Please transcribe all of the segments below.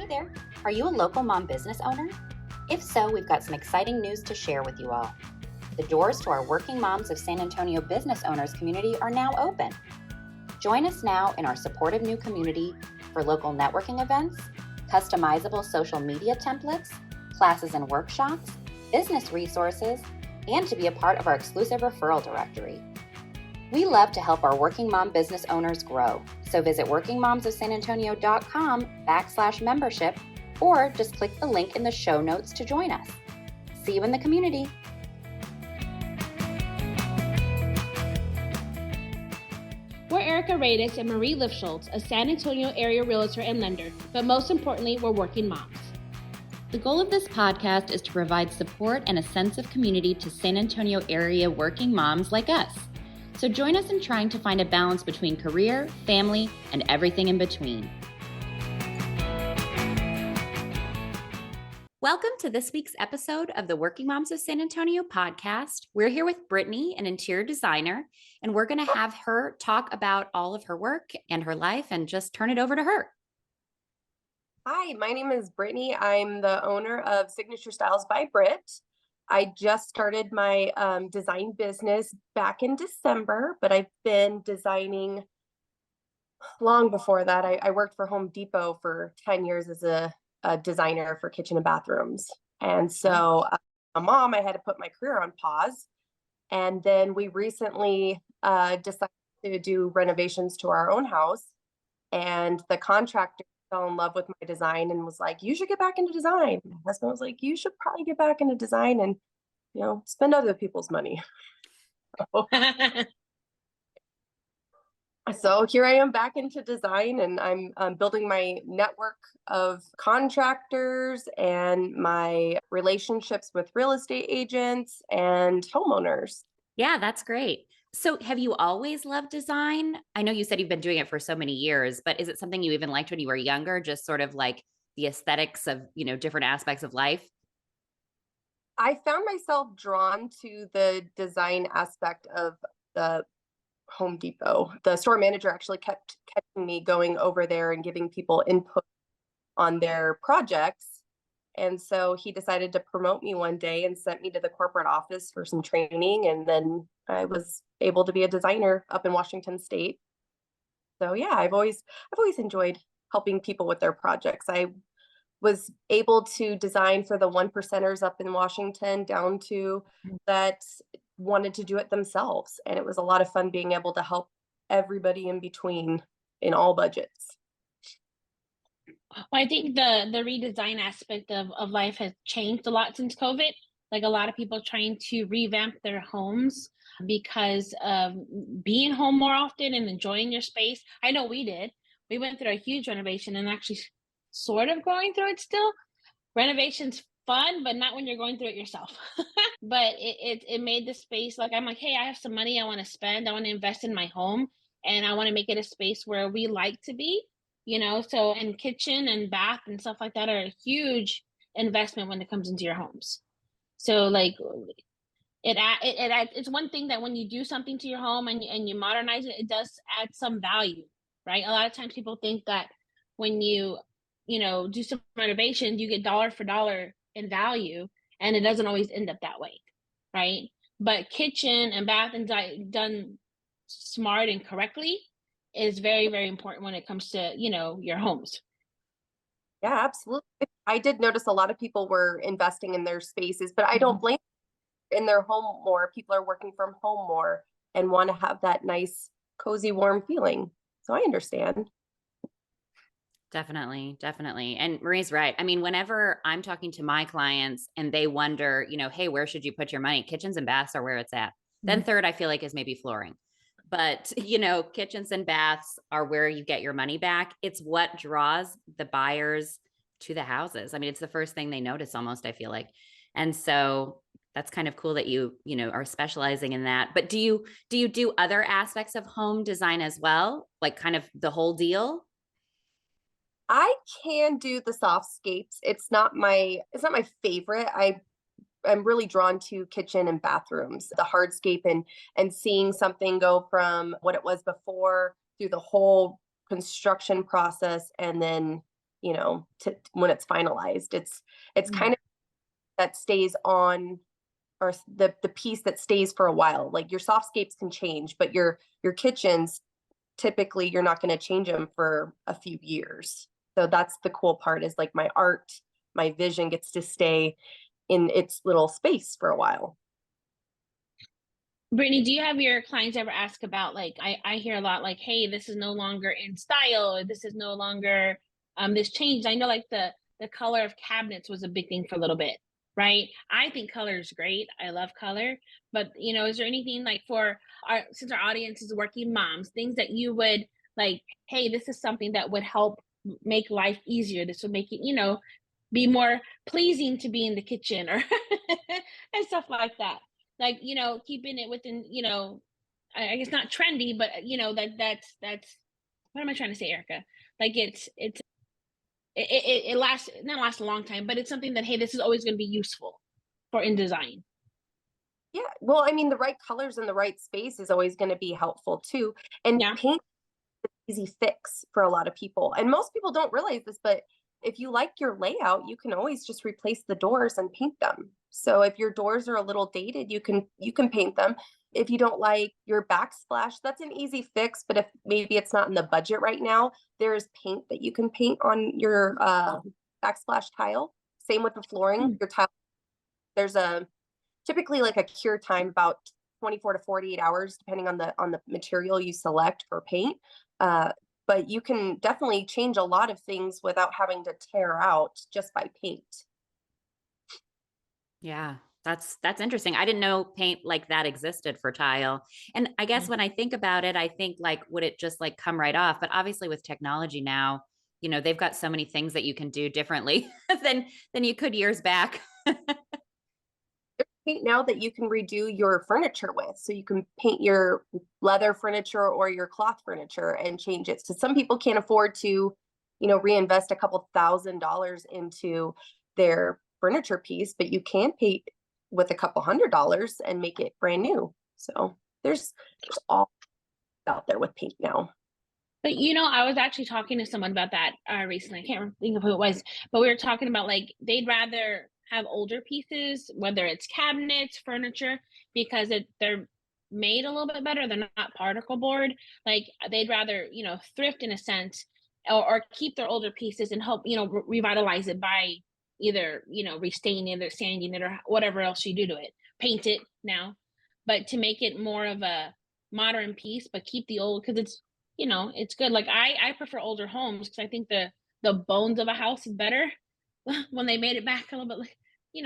Hi there. Are you a local mom business owner? If so, we've got some exciting news to share with you all. The doors to our Working Moms of San Antonio business owners community are now open. Join us now in our supportive new community for local networking events, customizable social media templates, classes and workshops, business resources, and to be a part of our exclusive referral directory. We love to help our working mom business owners grow, so visit workingmomsofsanantonio.com/membership or just click the link in the show notes to join us. See you in the community. We're Erica Radis and Marie Lifschultz, a San Antonio area realtor and lender, but most importantly, we're working moms. The goal of this podcast is to provide support and a sense of community to San Antonio area working moms like us. So join us in trying to find a balance between career, family, and everything in between. Welcome to this week's episode of the Working Moms of San Antonio podcast. We're here with Brittney, an interior designer, and we're going to have her talk about all of her work and her life and just turn it over to her. Hi, my name is Brittney. I'm the owner of Signature Styles by Brit. I just started my design business back in December, but I've been designing long before that. I worked for Home Depot for 10 years as a designer for kitchen and bathrooms. And so a mom, I had to put my career on pause. And then we recently decided to do renovations to our own house. And the contractor fell in love with my design and was like, you should get back into design. My husband was like, you should probably get back into design and, spend other people's money. So here I am back into design, and I'm building my network of contractors and my relationships with real estate agents and homeowners. Yeah, that's great. So have you always loved design? I know you said you've been doing it for so many years, but is it something you even liked when you were younger? Just sort of like the aesthetics of, different aspects of life? I found myself drawn to the design aspect of the Home Depot. The store manager actually kept catching me going over there and giving people input on their projects. And so he decided to promote me one day and sent me to the corporate office for some training. And then I was able to be a designer up in Washington State. So yeah, I've always enjoyed helping people with their projects. I was able to design for the 1%ers up in Washington down to that wanted to do it themselves. And it was a lot of fun being able to help everybody in between in all budgets. Well, I think the redesign aspect of life has changed a lot since COVID. Like a lot of people trying to revamp their homes because of being home more often and enjoying your space. I know we did. We went through a huge renovation and actually sort of going through it still. Renovation's fun, but not when you're going through it yourself. But it made the space like, I'm like, hey, I have some money I want to spend. I want to invest in my home, and I want to make it a space where we like to be, so, and kitchen and bath and stuff like that are a huge investment when it comes into your homes. So like it's one thing that when you do something to your home and you modernize it, it does add some value, right? A lot of times people think that when you do some renovations, you get dollar for dollar in value, and it doesn't always end up that way, right? But kitchen and bath and done smart and correctly is very, very important when it comes to, your homes. Yeah, absolutely. I did notice a lot of people were investing in their spaces, but I don't blame them. In their home more. People are working from home more and want to have that nice, cozy, warm feeling. So I understand. Definitely. And Marie's right. I mean, whenever I'm talking to my clients and they wonder, hey, where should you put your money? Kitchens and baths are where it's at. Then third, I feel like is maybe flooring. But, kitchens and baths are where you get your money back. It's what draws the buyers to the houses. I mean, it's the first thing they notice almost, I feel like. And so that's kind of cool that you are specializing in that. But do you do other aspects of home design as well? Like kind of the whole deal? I can do the softscapes. It's not my favorite. I'm really drawn to kitchen and bathrooms, the hardscape and seeing something go from what it was before through the whole construction process and then to when it's finalized. It's Mm. kind of that stays on, or the piece that stays for a while. Like your softscapes can change, but your kitchens, typically you're not going to change them for a few years. So that's the cool part, is like my art, my vision gets to stay in its little space for a while. Brittany, do you have your clients ever ask about, like, I hear a lot like, hey, this is no longer in style, or this is no longer this changed. I know like the color of cabinets was a big thing for a little bit, right? I think color is great. I love color. But is there anything like for our, since our audience is working moms, things that you would like, hey, this is something that would help make life easier. This would make it, be more pleasing to be in the kitchen or and stuff like that. Like, keeping it within, I guess not trendy, but that's what am I trying to say, Erica? Like it lasts, not lasts a long time, but it's something that, hey, this is always going to be useful for in design. Yeah. Well, I mean, the right colors in the right space is always going to be helpful too. And Yeah. paint is an easy fix for a lot of people. And most people don't realize this, but if you like your layout, you can always just replace the doors and paint them. So if your doors are a little dated, you can paint them. If you don't like your backsplash, that's an easy fix. But if maybe it's not in the budget right now, there's paint that you can paint on your backsplash tile. Same with the flooring. Mm. Your tile, there's a typically like a cure time about 24 to 48 hours, depending on the material you select for paint. Uh, but you can definitely change a lot of things without having to tear out just by paint. Yeah, that's interesting. I didn't know paint like that existed for tile. And I guess Yeah. when I think about it, I think like, would it just like come right off? But obviously with technology now, they've got so many things that you can do differently than you could years back. Paint now that you can redo your furniture with. So you can paint your leather furniture or your cloth furniture and change it. So some people can't afford to, reinvest a couple $1,000s into their furniture piece, but you can paint with a couple $100s and make it brand new. So there's all out there with paint now. But I was actually talking to someone about that recently. I can't think of who it was, but we were talking about like they'd rather have older pieces, whether it's cabinets, furniture, because they're made a little bit better. They're not particle board. Like they'd rather thrift in a sense, or keep their older pieces and help revitalize it by either restaining it or sanding it or whatever else you do to it, paint it now, but to make it more of a modern piece, but keep the old because it's good. Like I prefer older homes because I think the bones of a house is better when they made it back a little bit, like,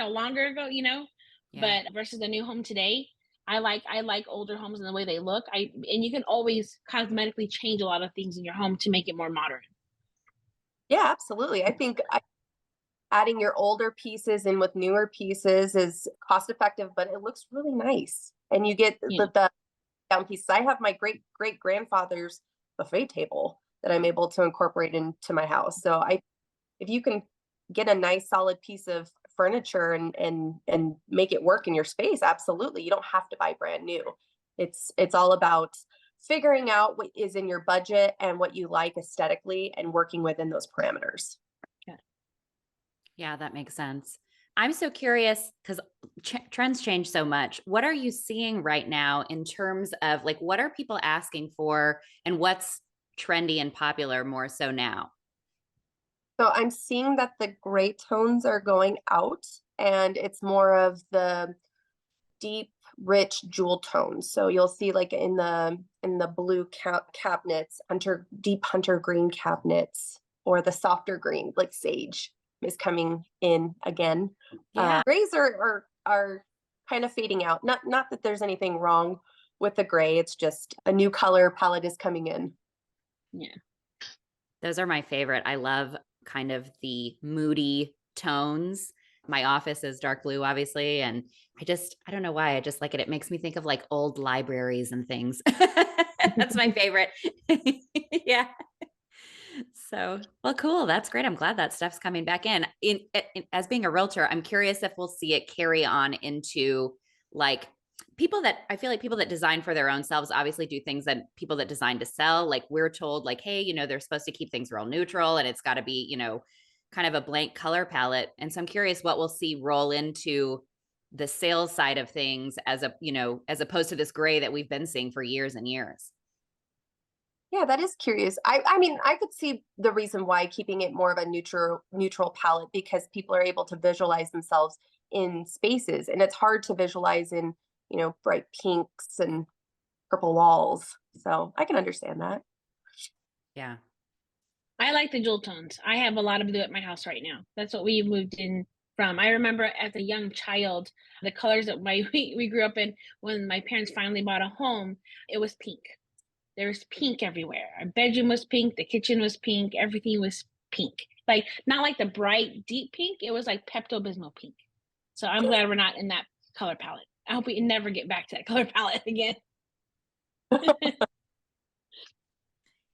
longer ago. Yeah. But versus the new home today, I like older homes and the way they look. And you can always cosmetically change a lot of things in your home to make it more modern. Yeah, absolutely. I think adding your older pieces in with newer pieces is cost effective, but it looks really nice. And you get Yeah. the down pieces. I have my great grandfather's buffet table that I'm able to incorporate into my house. So if you can get a nice solid piece of furniture and make it work in your space, absolutely. You don't have to buy brand new. It's all about figuring out what is in your budget and what you like aesthetically and working within those parameters. Yeah, that makes sense. I'm so curious because trends change so much. What are you seeing right now in terms of like, what are people asking for and what's trendy and popular more so now? So I'm seeing that the gray tones are going out and it's more of the deep, rich jewel tones. So you'll see like in the blue cabinets, deep hunter green cabinets, or the softer green, like sage is coming in again. Yeah. Grays are kind of fading out. Not that there's anything wrong with the gray. It's just a new color palette is coming in. Yeah. Those are my favorite. I love kind of the moody tones. My office is dark blue, obviously. And I don't know why. I just like it. It makes me think of like old libraries and things. That's my favorite. Yeah. So, well, cool. That's great. I'm glad that stuff's coming back in. As being a realtor, I'm curious if we'll see it carry on into like I feel like people that design for their own selves obviously do things that people that design to sell. Like we're told like, hey, they're supposed to keep things real neutral and it's got to be, kind of a blank color palette. And so I'm curious what we'll see roll into the sales side of things as opposed to this gray that we've been seeing for years and years. Yeah, that is curious. I mean, I could see the reason why keeping it more of a neutral palette, because people are able to visualize themselves in spaces, and it's hard to visualize in, bright pinks and purple walls. So I can understand that. Yeah. I like the jewel tones. I have a lot of blue at my house right now. That's what we moved in from. I remember as a young child, the colors that we grew up in when my parents finally bought a home, it was pink. There was pink everywhere. Our bedroom was pink, the kitchen was pink, everything was pink. Like not like the bright, deep pink, it was like Pepto-Bismol pink. So I'm glad we're not in that color palette. I hope we never get back to that color palette again.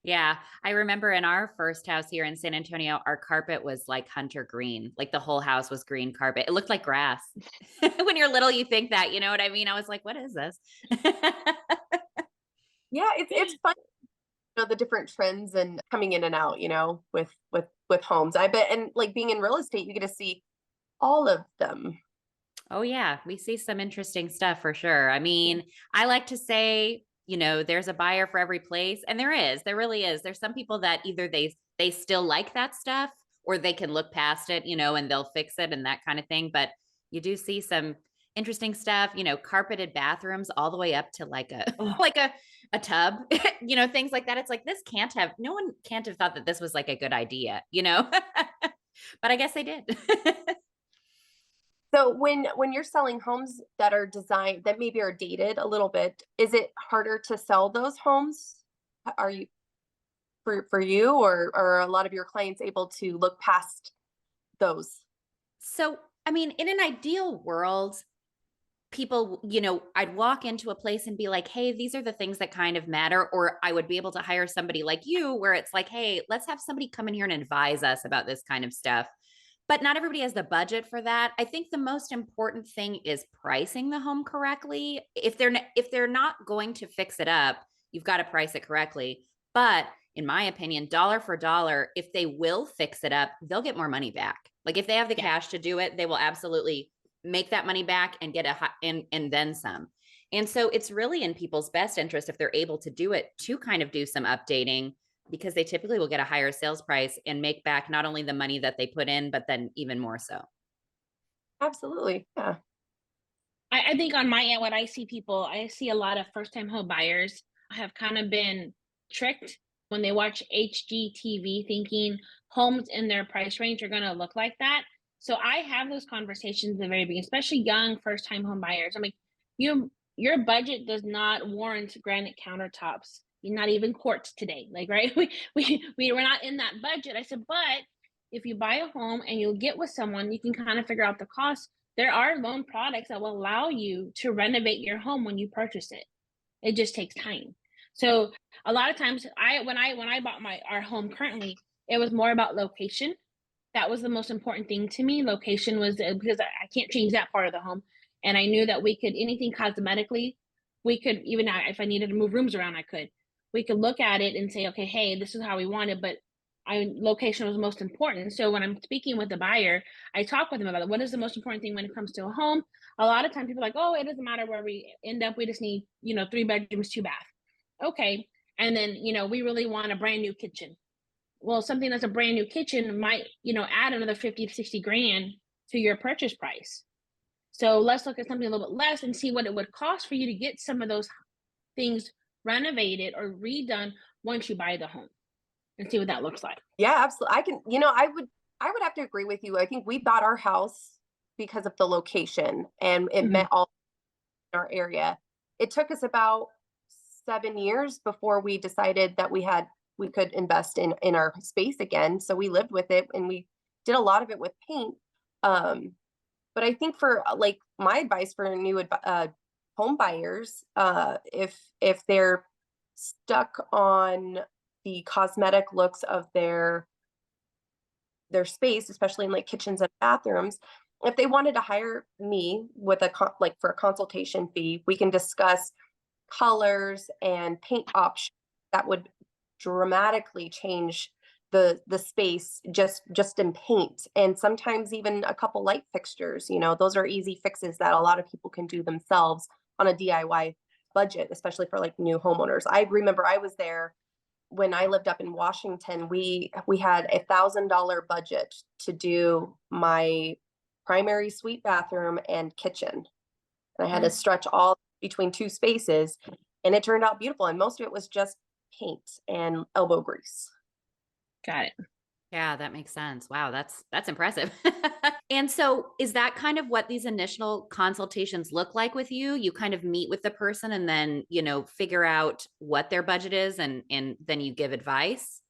Yeah. I remember in our first house here in San Antonio, our carpet was like hunter green. Like the whole house was green carpet. It looked like grass. When you're little, you think that, you know what I mean? I was like, what is this? Yeah, it's fun, the different trends and coming in and out, with homes. I bet, and like being in real estate, you get to see all of them. Oh, yeah. We see some interesting stuff for sure. I mean, I like to say, there's a buyer for every place. And there really is. There's some people that either they still like that stuff or they can look past it, and they'll fix it and that kind of thing. But you do see some interesting stuff, carpeted bathrooms all the way up to like a like a tub, things like that. It's like no one can't have thought that this was like a good idea, but I guess they did. So when you're selling homes that are designed, that maybe are dated a little bit, is it harder to sell those homes? Are you for you, or are a lot of your clients able to look past those? So, I mean, in an ideal world, people, I'd walk into a place and be like, hey, these are the things that kind of matter. Or I would be able to hire somebody like you where it's like, hey, let's have somebody come in here and advise us about this kind of stuff. But not everybody has the budget for that. I think the most important thing is pricing the home correctly. If they're not going to fix it up, you've got to price it correctly. But in my opinion, dollar for dollar, if they will fix it up, they'll get more money back. Like if they have the cash to do it, they will absolutely make that money back and get and then some. And so it's really in people's best interest if they're able to do it to kind of do some updating, because they typically will get a higher sales price and make back not only the money that they put in, but then even more so. Absolutely. Yeah. I think on my end, what I see a lot of first time home buyers have kind of been tricked when they watch HGTV thinking homes in their price range are going to look like that. So I have those conversations at the very beginning, especially young first time home buyers. I'm like, your budget does not warrant granite countertops, not even quartz today. Like, right? We're not in that budget. I said, but if you buy a home and you'll get with someone, you can kind of figure out the cost. There are loan products that will allow you to renovate your home when you purchase it. It just takes time. So a lot of times when I bought our home currently, it was more about location. That was the most important thing to me. Location was because I can't change that part of the home. And I knew that we could, anything cosmetically, we could, even if I needed to move rooms around, we could look at it and say, okay, hey, this is how we want it. But location was most important. So when I'm speaking with the buyer, I talk with them about it. What is the most important thing when it comes to a home? A lot of times people are like, oh, it doesn't matter where we end up. We just need, 3 bedrooms, 2 bath. Okay. And then, we really want a brand new kitchen. Well, something that's a brand new kitchen might, add another 50 to 60 grand to your purchase price. So let's look at something a little bit less and see what it would cost for you to get some of those things renovated or redone once you buy the home, and see what that looks like. Yeah, absolutely. I would have to agree with you. I think we bought our house because of the location, and it met all in our area. It took us about 7 years before we decided that we could invest in our space again. So we lived with it and we did a lot of it with paint. But I think for like my advice for new home buyers, if they're stuck on the cosmetic looks of their space, especially in like kitchens and bathrooms, if they wanted to hire me with like for a consultation fee, we can discuss colors and paint options that would dramatically change the space just in paint, and sometimes even a couple light fixtures. Those are easy fixes that a lot of people can do themselves on a DIY budget, especially for like new homeowners. I remember I was there when I lived up in Washington. We had $1,000 budget to do my primary suite, bathroom, and kitchen, and I had to stretch all between two spaces, and it turned out beautiful, and most of it was just paint and elbow grease. Got it. Yeah, that makes sense. Wow, that's impressive. And so is that kind of what these initial consultations look like with you? You kind of meet with the person and then, figure out what their budget is, and then you give advice?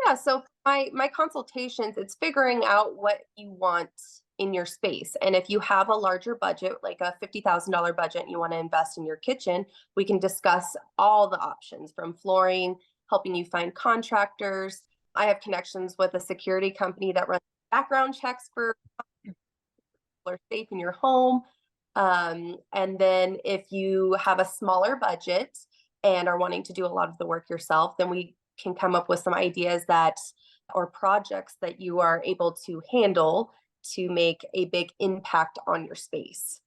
Yeah, so my consultations, it's figuring out what you want in your space. And if you have a larger budget, like a $50,000 budget, and you want to invest in your kitchen, we can discuss all the options from flooring, helping you find contractors. I have connections with a security company that runs background checks for people are safe in your home. And then if you have a smaller budget and are wanting to do a lot of the work yourself, then we can come up with some ideas that or projects that you are able to handle to make a big impact on your space.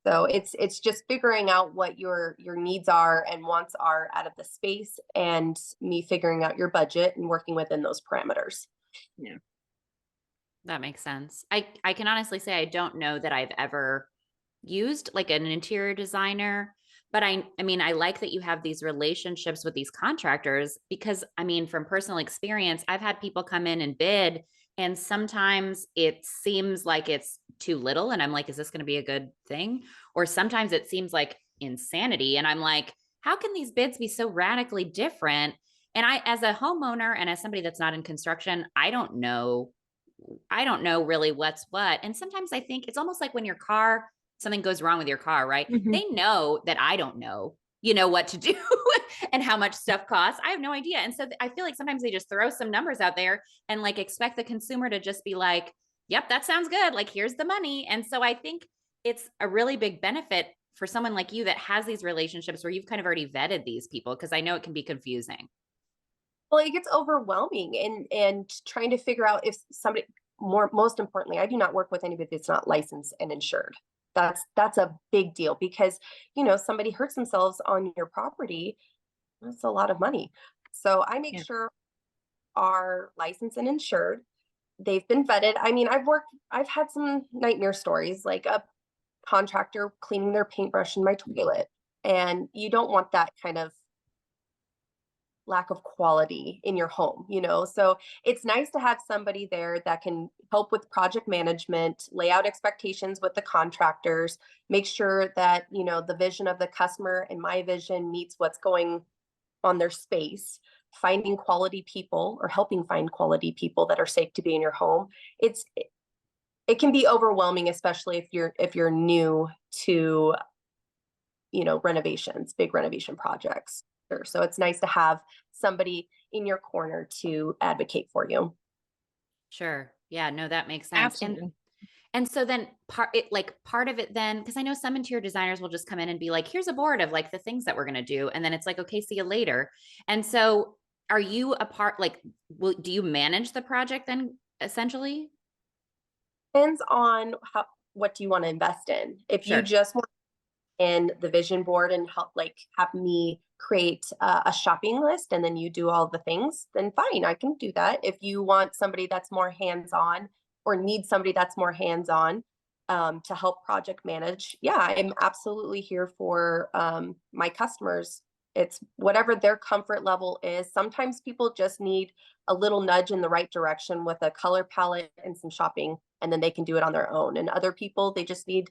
So it's just figuring out what your needs are and wants are out of the space, and me figuring out your budget and working within those parameters. Yeah. That makes sense. I can honestly say I don't know that I've ever used like an interior designer, but I mean, I like that you have these relationships with these contractors, because I mean, from personal experience, I've had people come in and bid, and sometimes it seems like it's too little, and I'm like, is this going to be a good thing? Or sometimes it seems like insanity, and I'm like, how can these bids be so radically different? And as a homeowner and as somebody that's not in construction, I don't know really what's what. And sometimes I think it's almost like when something goes wrong with your car, right? Mm-hmm. They know that I don't know, what to do and how much stuff costs. I have no idea. And so I feel like sometimes they just throw some numbers out there and like expect the consumer to just be like, yep, that sounds good. Like, here's the money. And so I think it's a really big benefit for someone like you that has these relationships where you've kind of already vetted these people, because I know it can be confusing. Well, it gets overwhelming, and trying to figure out if somebody most importantly, I do not work with anybody that's not licensed and insured. That's a big deal, because somebody hurts themselves on your property, that's a lot of money. So I make sure are licensed and insured. They've been vetted. I mean, I've had some nightmare stories, like a contractor cleaning their paintbrush in my toilet, and you don't want that kind of lack of quality in your home. So it's nice to have somebody there that can help with project management, lay out expectations with the contractors, make sure that the vision of the customer and my vision meets what's going on their space, finding quality people or helping find quality people that are safe to be in your home. It can be overwhelming, especially if you're new to renovations, big renovation projects. So it's nice to have somebody in your corner to advocate for you. Sure. Yeah, no, that makes sense. Absolutely. And so then part of it then, because I know some interior designers will just come in and be like, here's a board of like the things that we're going to do. And then it's like, okay, see you later. And so are you a part, like, do you manage the project then essentially? Depends on what do you want to invest in. If you Sure. just want in the vision board and help have me create a shopping list and then you do all the things, then fine, I can do that. If you want somebody that's more hands-on or need somebody that's more hands-on to help project manage, yeah, I'm absolutely here for my customers. It's whatever their comfort level is. Sometimes people just need a little nudge in the right direction with a color palette and some shopping, and then they can do it on their own. And other people, they just need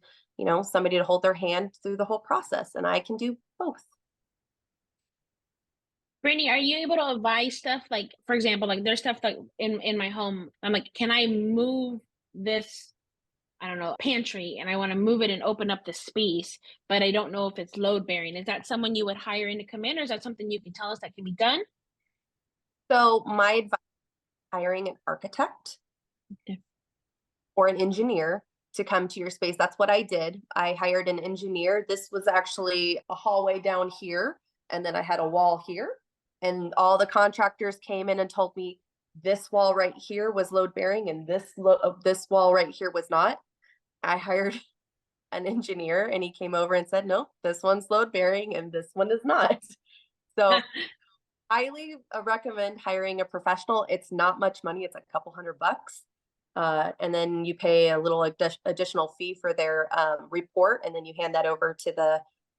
somebody to hold their hand through the whole process, and I can do both. Brittney, are you able to advise stuff like, for example, like there's stuff like in my home, I'm like, can I move this, I don't know, pantry, and I want to move it and open up the space, but I don't know if it's load bearing. Is that someone you would hire in to come in, or is that something you can tell us that can be done? So my advice, hiring an architect. Okay. or an engineer to come to your space. That's what I did. I hired an engineer. This was actually a hallway down here, and then I had a wall here. And all the contractors came in and told me this wall right here was load bearing and this wall right here was not. I hired an engineer and he came over and said, no, this one's load bearing and this one is not. So highly recommend hiring a professional. It's not much money. It's a couple $100. And then you pay a little additional fee for their report, and then you hand that over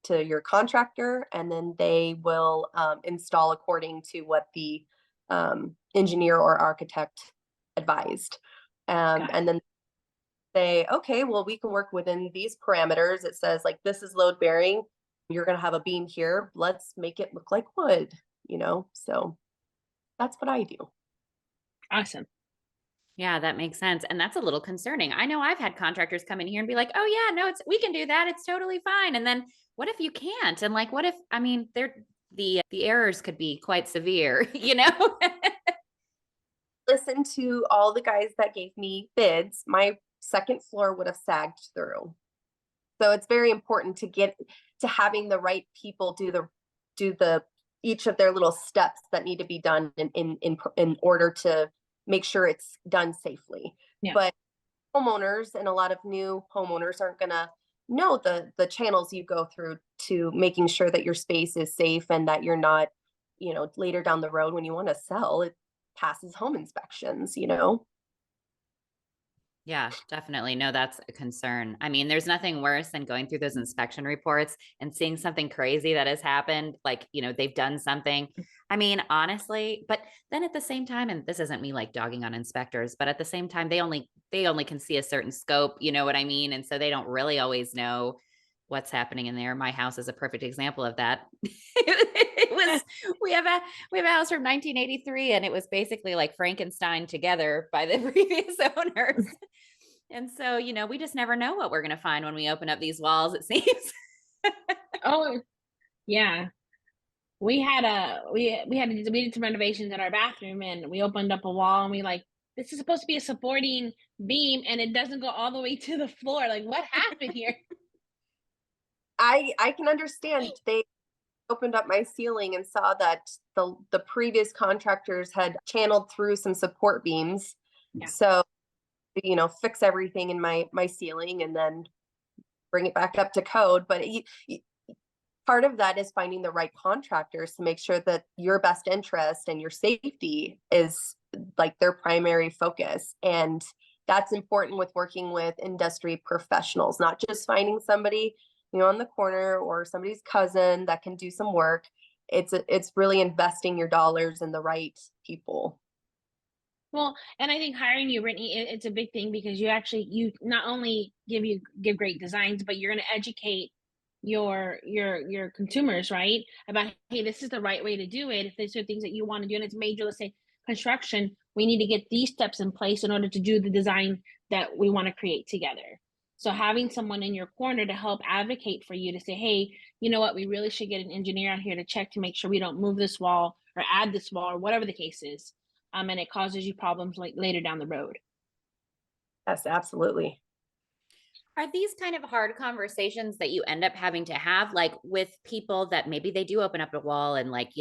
to your contractor, and then they will install according to what the engineer or architect advised. And then say, okay, well, we can work within these parameters. It says like, this is load bearing. You're going to have a beam here. Let's make it look like wood, so that's what I do. Awesome. Yeah, that makes sense. And that's a little concerning. I know I've had contractors come in here and be like, oh yeah, no, we can do that. It's totally fine. And then what if you can't? And like, what if, I mean, the errors could be quite severe, Listen to all the guys that gave me bids. My second floor would have sagged through. So it's very important to get to having the right people do the each of their little steps that need to be done in order to make sure it's done safely. Yeah. But homeowners and a lot of new homeowners aren't gonna know the channels you go through to making sure that your space is safe and that you're not, later down the road when you want to sell, it passes home inspections. Yeah, definitely. No, that's a concern. I mean, there's nothing worse than going through those inspection reports and seeing something crazy that has happened. Like, they've done something. I mean, honestly, but then at the same time, and this isn't me like dogging on inspectors, but at the same time, they only can see a certain scope, you know what I mean? And so they don't really always know what's happening in there. My house is a perfect example of that. We have a house from 1983, and it was basically like Frankenstein together by the previous owners. And so, we just never know what we're going to find when we open up these walls, it seems. Oh, yeah. We did some renovations in our bathroom, and we opened up a wall, and we like, this is supposed to be a supporting beam, and it doesn't go all the way to the floor. Like, what happened here? I can understand. They opened up my ceiling and saw that the previous contractors had channeled through some support beams. Yeah. So, fix everything in my ceiling and then bring it back up to code. But part of that is finding the right contractors to make sure that your best interest and your safety is like their primary focus. And that's important with working with industry professionals, not just finding somebody, on the corner or somebody's cousin that can do some work. It's really investing your dollars in the right people. Well, and I think hiring you, Brittney, it's a big thing because you not only give great designs, but you're going to educate your consumers, right? About, hey, this is the right way to do it. If these are things that you want to do, and it's major, let's say construction, we need to get these steps in place in order to do the design that we want to create together. So having someone in your corner to help advocate for you to say, hey, you know what, we really should get an engineer out here to check to make sure we don't move this wall or add this wall or whatever the case is. And it causes you problems like later down the road. Yes, absolutely. Are these kind of hard conversations that you end up having to have, like with people that maybe they do open up a wall and like,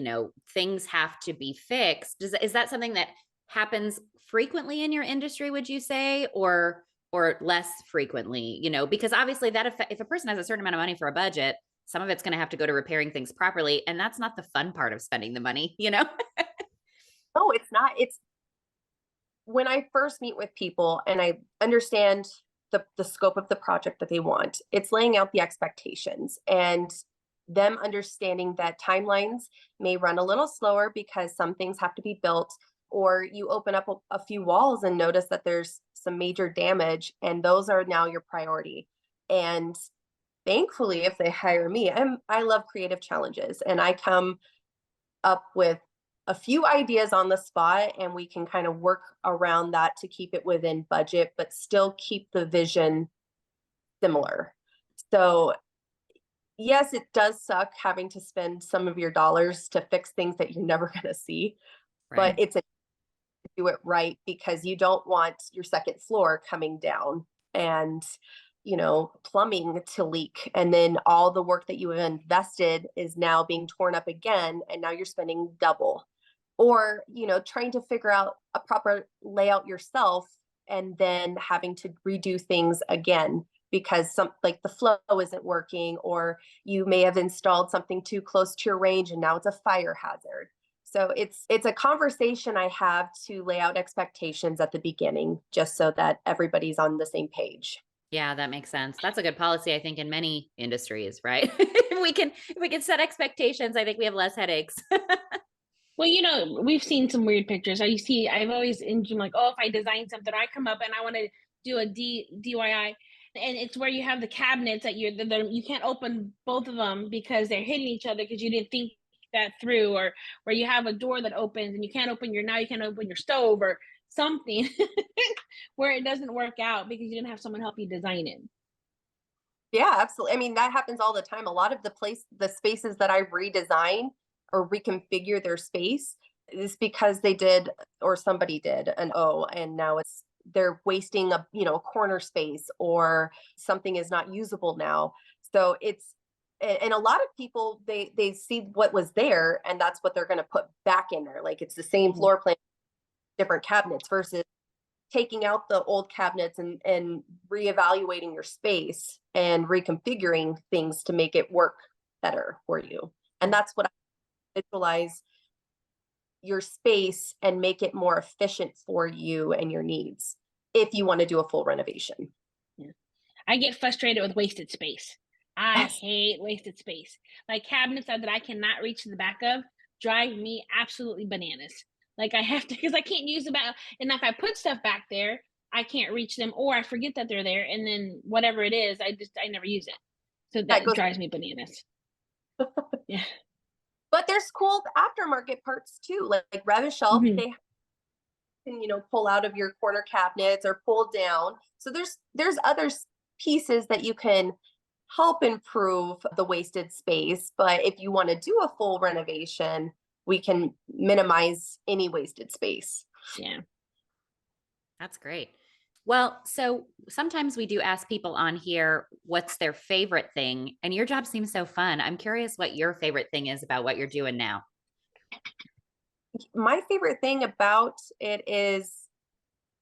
things have to be fixed? Is that something that happens frequently in your industry, would you say, or less frequently? Because obviously if a person has a certain amount of money for a budget, some of it's going to have to go to repairing things properly. And that's not the fun part of spending the money, No, it's not. It's when I first meet with people and I understand the scope of the project that they want, it's laying out the expectations and them understanding that timelines may run a little slower because some things have to be built, or you open up a few walls and notice that there's some major damage, and those are now your priority. And thankfully, if they hire me, I love creative challenges, and I come up with a few ideas on the spot, and we can kind of work around that to keep it within budget, but still keep the vision similar. So yes, it does suck having to spend some of your dollars to fix things that you're never going to see, Right. but it's do it right, because you don't want your second floor coming down and, plumbing to leak. And then all the work that you have invested is now being torn up again. And now you're spending double. Or, trying to figure out a proper layout yourself and then having to redo things again because like the flow isn't working, or you may have installed something too close to your range and now it's a fire hazard. So it's a conversation I have to lay out expectations at the beginning, just so that everybody's on the same page. Yeah, that makes sense. That's a good policy, I think, in many industries, right? If we can set expectations, I think we have less headaches. Well, we've seen some weird pictures. I've always enjoyed like, oh, if I design something, I come up and I want to do a DIY, and it's where you have the cabinets that you can't open both of them because they're hitting each other because you didn't think that through, or where you have a door that opens and you can't open your stove or something, where it doesn't work out because you didn't have someone help you design it. Yeah, absolutely. I mean, that happens all the time. A lot of the spaces that I redesign or reconfigure their space is because they did, or somebody did and now they're wasting a corner space, or something is not usable now. So and a lot of people, they see what was there and that's what they're going to put back in there. Like it's the same floor plan, different cabinets, versus taking out the old cabinets and reevaluating your space and reconfiguring things to make it work better for you. And that's what I visualize your space and make it more efficient for you and your needs if you want to do a full renovation. Yeah. I get frustrated with wasted space. I Yes. hate wasted space. Like cabinets that I cannot reach to the back of drive me absolutely bananas. Like I have to, because I can't use them out. And if I put stuff back there, I can't reach them, or I forget that they're there. And then whatever it is, I never use it. So that drives me bananas. Yeah. But there's cool aftermarket parts too, like Rev a Shelf. Mhm. They can, pull out of your corner cabinets or pull down. So there's other pieces that you can help improve the wasted space. But if you want to do a full renovation, we can minimize any wasted space. Yeah. That's great. Well, so sometimes we do ask people on here what's their favorite thing, and your job seems so fun. I'm curious what your favorite thing is about what you're doing now. My favorite thing about it is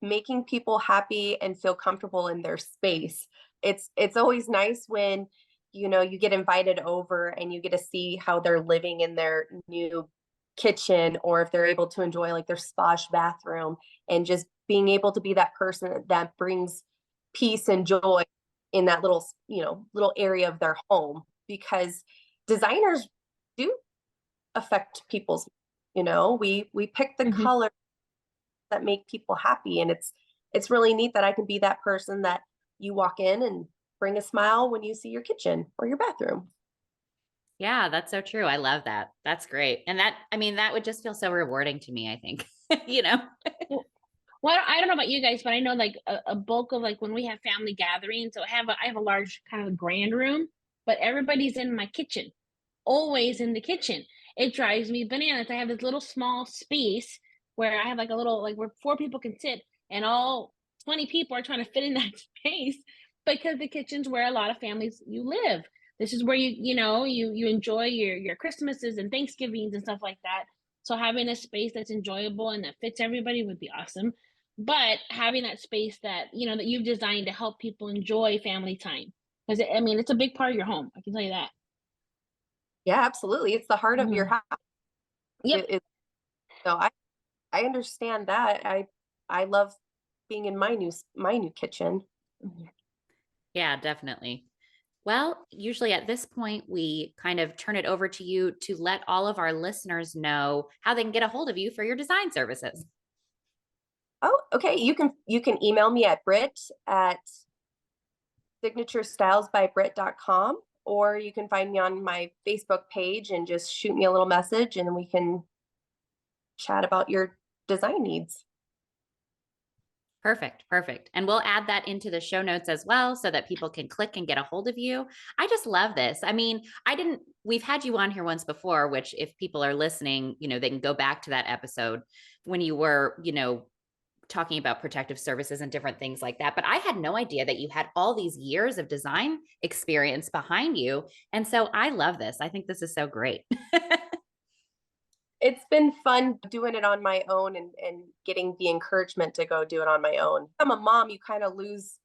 making people happy and feel comfortable in their space. It's always nice when you get invited over and you get to see how they're living in their new kitchen, or if they're able to enjoy like their splash bathroom, and just being able to be that person that brings peace and joy in that little area of their home. Because designers do affect people's, we pick the color that make people happy, and it's really neat that I can be that person that you walk in and bring a smile when you see your kitchen or your bathroom. Yeah, that's so true. I love that. That's great. And that would just feel so rewarding to me, I think. you know? Well, I don't know about you guys, but I know like a bulk of like when we have family gatherings. So I have a large kind of grand room, but everybody's in my kitchen, always in the kitchen. It drives me bananas. I have this little small space where I have like a little, like where 4 people can sit, and all 20 people are trying to fit in that space because the kitchen's where a lot of families you live. This is where you enjoy your Christmases and Thanksgivings and stuff like that. So having a space that's enjoyable and that fits everybody would be awesome. But having that space that that you've designed to help people enjoy family time, because it's a big part of your home. I can tell you that. Yeah, absolutely. It's the heart of your Mhm. house. Yep. So I understand that. I love being in my new kitchen. Mhm. Yeah, definitely. Well, usually at this point, we kind of turn it over to you to let all of our listeners know how they can get a hold of you for your design services. Oh, okay. You can email me at Brit at signaturestilesbybrit.com, or you can find me on my Facebook page and just shoot me a little message and we can chat about your design needs. Perfect. Perfect. And we'll add that into the show notes as well so that people can click and get a hold of you. I just love this. I mean, we've had you on here once before, which if people are listening, they can go back to that episode when you were, talking about protective services and different things like that. But I had no idea that you had all these years of design experience behind you. And so I love this. I think this is so great. It's been fun doing it on my own and getting the encouragement to go do it on my own. I'm a mom, you kind of lose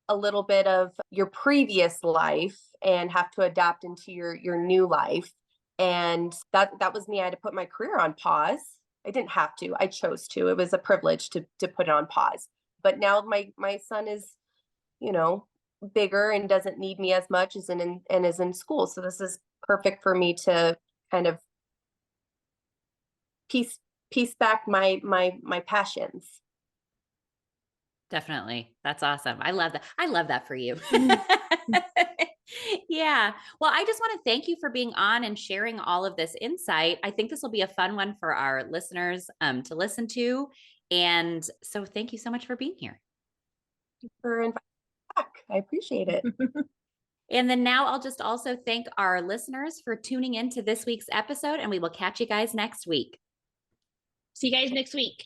a little bit of your previous life and have to adapt into your new life. And that was me. I had to put my career on pause. I didn't have to. I chose to. It was a privilege to put it on pause. But now my son is, bigger and doesn't need me as much as and is in school. So this is perfect for me to kind of piece back my passions. Definitely. That's awesome. I love that. I love that for you. Yeah. Well, I just want to thank you for being on and sharing all of this insight. I think this will be a fun one for our listeners to listen to. And so thank you so much for being here. Thank you for inviting me back. I appreciate it. And then now I'll just also thank our listeners for tuning in to this week's episode, and we will catch you guys next week. See you guys next week.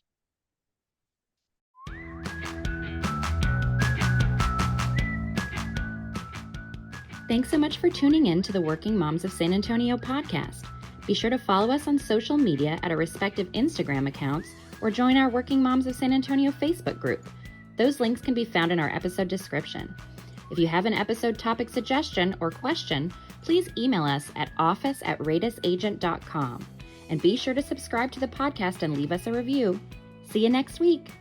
Thanks so much for tuning in to the Working Moms of San Antonio podcast. Be sure to follow us on social media at our respective Instagram accounts or join our Working Moms of San Antonio Facebook group. Those links can be found in our episode description. If you have an episode topic suggestion or question, please email us at office@radisagent.com. And be sure to subscribe to the podcast and leave us a review. See you next week.